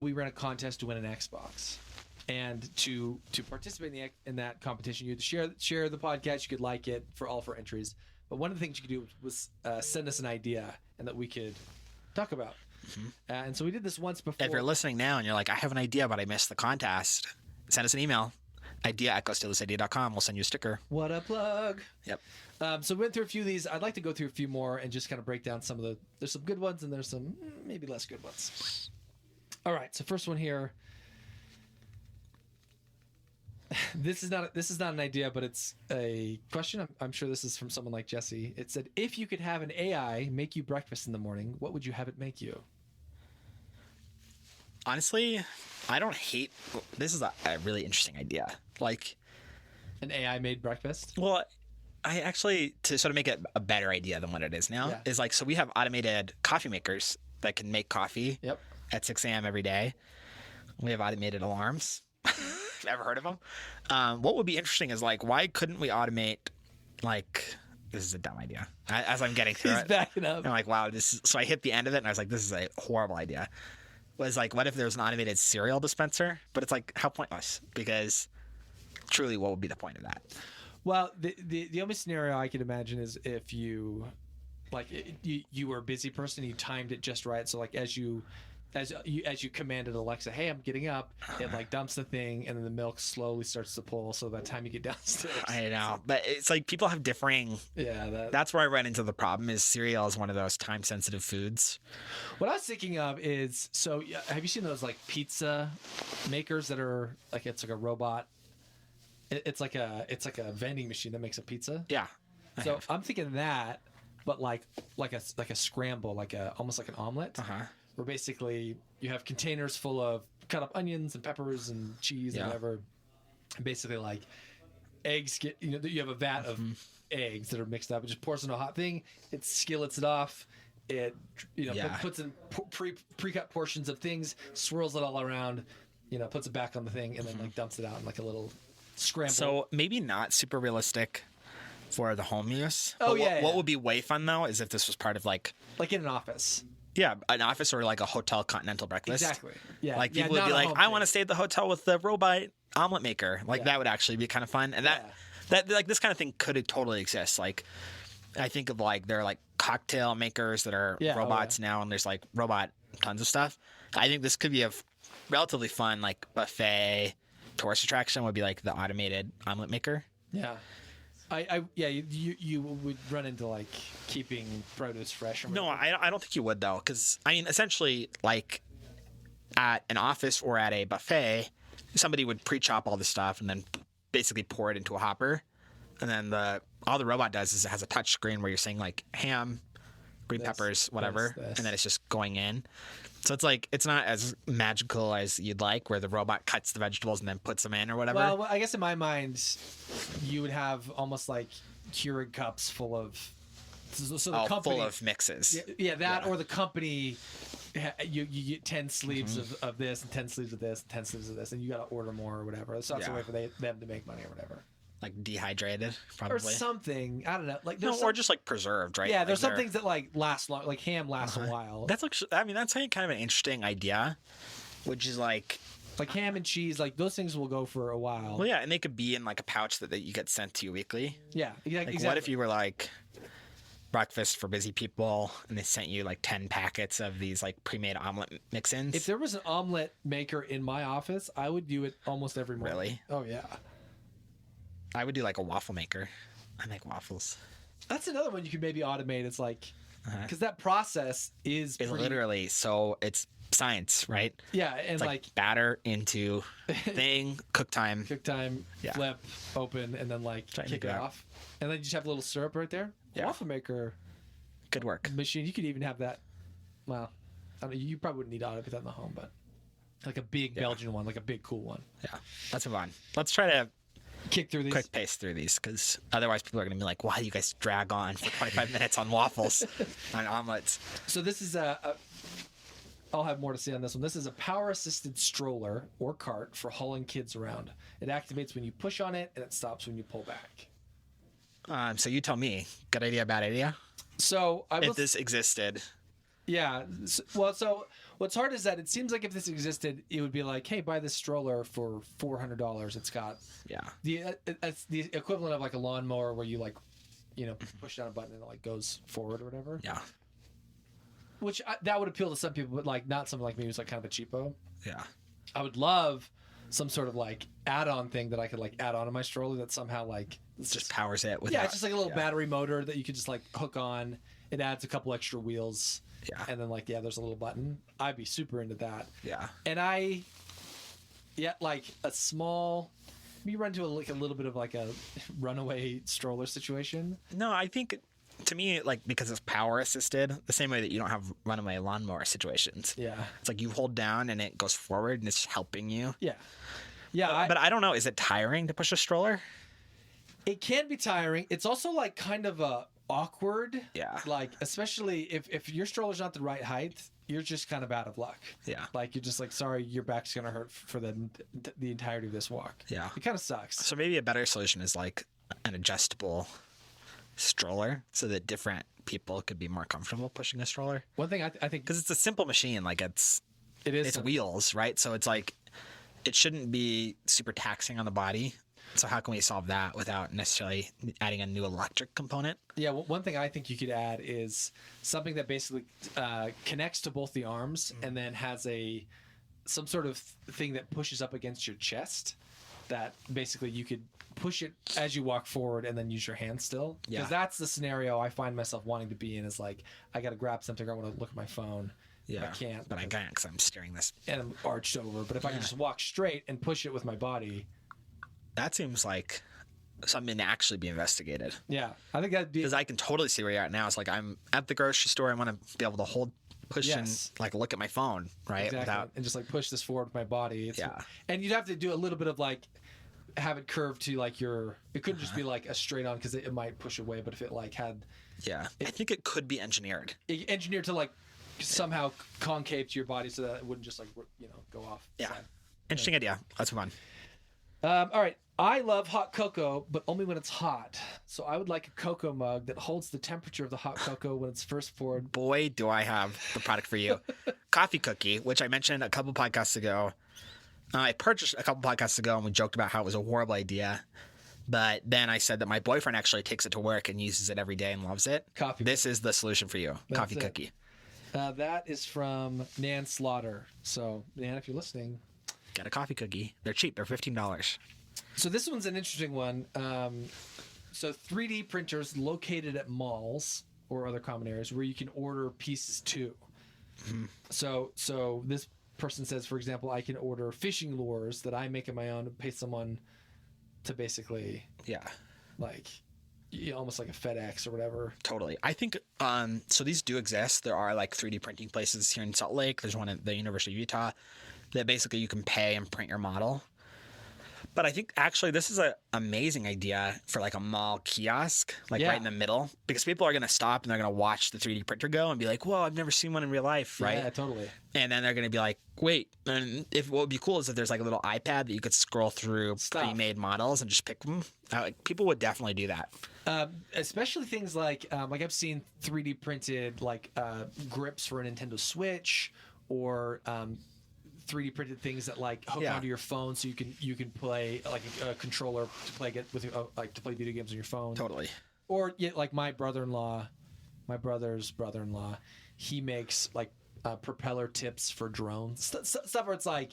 we ran a contest to win an Xbox. And to participate in that competition, you had to share the podcast. You could like it for all of our entries. But one of the things you could do was send us an idea and that we could talk about. And so we did this once before. If you're listening now and you're like, I have an idea, but I missed the contest, send us an email. idea@ghostilisidea.com. We'll send you a sticker. What a plug. Yep. So we went through a few of these. I'd like to go through a few more and just kind of break down some of there's some good ones and there's some maybe less good ones. All right. So first one here. This is not an idea, but it's a question. I'm sure this is from someone like Jesse. It said, if you could have an AI make you breakfast in the morning, what would you have it make you? Honestly, I don't hate... This is a really interesting idea. Like... An AI made breakfast? Well, I actually, to sort of make it a better idea than what it is now, is like, so we have automated coffee makers that can make coffee at 6 a.m. every day. We have automated alarms. Ever heard of them? What would be interesting is like, why couldn't we automate, like, this is a dumb idea. As I'm getting through He's backing up. I'm like, wow, so I hit the end of it and I was like, this is a horrible idea. Was like, what if there was an automated cereal dispenser? But it's like, how pointless? Because truly, what would be the point of that? Well, the only scenario I could imagine is if you, like, you were a busy person, you timed it just right. So like as you commanded Alexa, hey, I'm getting up, it like dumps the thing, and then the milk slowly starts to pull. So by the time you get downstairs, I know, but it's like people have differing. Yeah, that's where I run into the problem. Is cereal is one of those time sensitive foods. What I was thinking of is, so have you seen those like pizza makers that are like, it's like a robot? It's like a vending machine that makes a pizza. Yeah. So I'm thinking that, but like a scramble, almost like an omelet. Where basically you have containers full of cut up onions and peppers and cheese and whatever. And basically, like, eggs you have a vat of eggs that are mixed up. It just pours into a hot thing. It skillets it off. It puts in pre-cut portions of things, swirls it all around, puts it back on the thing, and then like dumps it out in like a little scramble. So maybe not super realistic for the home use. Oh, What would be way fun though is if this was part of like in an office. Yeah, an office or like a hotel continental breakfast. Exactly. Yeah. Like people would be like, I want to stay at the hotel with the robot omelet maker. Like that would actually be kind of fun. And that like this kind of thing could totally exist. Like I think of like there are like cocktail makers that are robots now, and there's like robot tons of stuff. I think this could be a relatively fun like buffet tourist attraction would be like the automated omelet maker. Yeah. You would run into like keeping produce fresh. No, I don't think you would though, because I mean, essentially, like at an office or at a buffet, somebody would pre-chop all the stuff and then basically pour it into a hopper, and then all the robot does is it has a touch screen where you're saying like ham, green peppers, whatever, and then it's just going in. So it's like it's not as magical as you'd like, where the robot cuts the vegetables and then puts them in or whatever. Well, I guess in my mind, you would have almost like Keurig cups full of the company, full of mixes. Or the company. You get 10 sleeves of this and 10 sleeves of this and 10 sleeves of this, and you got to order more or whatever. So that's a way for them to make money or whatever. Like dehydrated, probably. Or something. I don't know. Like or just like preserved, right? Yeah, there's like some things that like last long, like ham lasts a while. That's kind of an interesting idea, which is like ham and cheese, like those things will go for a while. Well, yeah, and they could be in like a pouch that you get sent to you weekly. Yeah, exactly. What if you were like breakfast for busy people and they sent you like 10 packets of these like pre-made omelet mix-ins? If there was an omelet maker in my office, I would do it almost every morning. Really? Oh yeah. I would do like a waffle maker. I make waffles. That's another one you could maybe automate. It's like, because that process is literally, so it's science, right? Yeah, and it's like batter into thing, cook time, flip, open, and then like kick it off. And then you just have a little syrup right there. Yeah. Waffle maker. Good work. Machine. You could even have that. Well, I don't know, you probably wouldn't need to automate that in the home, but like a big Belgian one, like a big cool one. Yeah. Let's move on. Let's try to kick through these. Quick pace through these, because otherwise people are going to be like, why do you guys drag on for 25 minutes on waffles, on omelets? So this is I'll have more to say on this one. This is a power-assisted stroller or cart for hauling kids around. It activates when you push on it, and it stops when you pull back. So you tell me, good idea, bad idea? So if this existed. Yeah. So What's hard is that it seems like if this existed, it would be like, hey, buy this stroller for $400. It's got it's the equivalent of like a lawnmower where you like, push down a button and it like goes forward or whatever. Yeah. Which that would appeal to some people, but like not someone like me who's like kind of a cheapo. Yeah. I would love some sort of like add-on thing that I could like add on to my stroller that somehow like just powers it with it's just like a little battery motor that you could just like hook on. It adds a couple extra wheels. Yeah. And then like there's a little button. I'd be super into that. Yeah. And like a small, you run into a little bit of like a runaway stroller situation. No, I think to me, like, because it's power assisted, the same way that you don't have runaway lawnmower situations. Yeah. It's like you hold down and it goes forward and it's helping you. Yeah. Yeah. But I don't know. Is it tiring to push a stroller? It can be tiring. It's also like kind of awkward. Yeah. Like, especially if your stroller's not the right height, you're just kind of out of luck. Yeah. Like, you're just like, sorry, your back's going to hurt for the entirety of this walk. Yeah. It kind of sucks. So maybe a better solution is like an adjustable stroller so that different people could be more comfortable pushing a stroller. One thing I think, because it's a simple machine, like it's simple. wheels, right? So it's like it shouldn't be super taxing on the body. So how can we solve that without necessarily adding a new electric component? Yeah, one thing I think you could add is something that basically connects to both the arms and then has some sort of thing that pushes up against your chest. That basically you could push it as you walk forward and then use your hand still. Because that's the scenario I find myself wanting to be in, is like, I got to grab something, I want to look at my phone. Yeah, I can't. But I can't because I'm steering this. And I'm arched over. But if I can just walk straight and push it with my body. That seems like something to actually be investigated. Yeah, I think that'd be... Because I can totally see where you're at now. It's like I'm at the grocery store. I want to be able to push and like look at my phone, right? Exactly. And just like push this forward with my body. And you'd have to do a little bit of like, have it curved to like it couldn't just be like a straight on because it might push away. But if it like had... Yeah, I think it could be engineered. Engineered to like somehow concave to your body so that it wouldn't just like, go off. Yeah. Interesting idea. Let's move on. All right. I love hot cocoa, but only when it's hot. So I would like a cocoa mug that holds the temperature of the hot cocoa when it's first poured. Boy, do I have the product for you. Coffee Cookie, which I mentioned a couple podcasts ago. I purchased a couple podcasts ago, and we joked about how it was a horrible idea. But then I said that my boyfriend actually takes it to work and uses it every day and loves it. This is the solution for you. Coffee Cookie. That is from Nan Slaughter. So, Nan, if you're listening... Get a Coffee Cookie. They're cheap. They're $15. So this one's an interesting one. So 3D printers located at malls or other common areas where you can order pieces to. Mm-hmm. So this person says, for example, I can order fishing lures that I make on my own and pay someone to basically, like, almost like a FedEx or whatever. Totally. I think, so these do exist. There are like 3D printing places here in Salt Lake. There's one at the University of Utah that basically you can pay and print your model. But I think actually this is an amazing idea for like a mall kiosk, like right in the middle, because people are going to stop and they're going to watch the 3D printer go and be like, whoa, I've never seen one in real life, right? Yeah, totally. And then they're going to be like, wait, and what would be cool is if there's like a little iPad that you could scroll through pre-made models and just pick them. People would definitely do that. Especially things like I've seen 3D printed like grips for a Nintendo Switch or 3D printed things that like hook onto your phone, so you can play like a controller to play to play video games on your phone. Totally. Or like my brother's brother-in-law, he makes like propeller tips for drones. Stuff where it's like,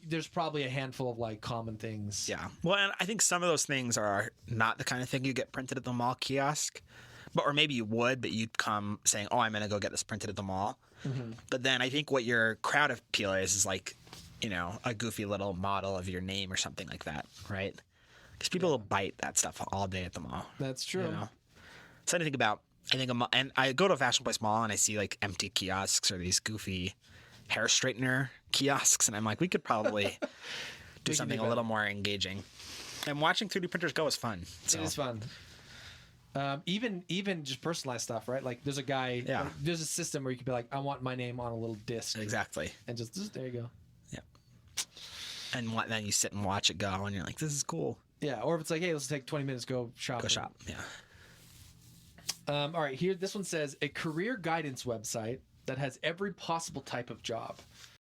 there's probably a handful of like common things. Yeah. Well, and I think some of those things are not the kind of thing you get printed at the mall kiosk. Or maybe you would, but you'd come saying, oh, I'm going to go get this printed at the mall. Mm-hmm. But then I think what your crowd appeal is like, a goofy little model of your name or something like that, right? Because people will bite that stuff all day at the mall. That's true. So I think and I go to a Fashion Place mall and I see like empty kiosks or these goofy hair straightener kiosks. And I'm like, we could probably do something a little more engaging. And watching 3D printers go is fun. So. It is fun. Even just personalized stuff, right? Like there's a guy, there's a system where you could be like, I want my name on a little disc. Exactly. And just there you go. Yeah. And then you sit and watch it go and you're like, this is cool. Yeah. Or if it's like, hey, let's take 20 minutes, go shop. Yeah. All right. Here, this one says a career guidance website that has every possible type of job.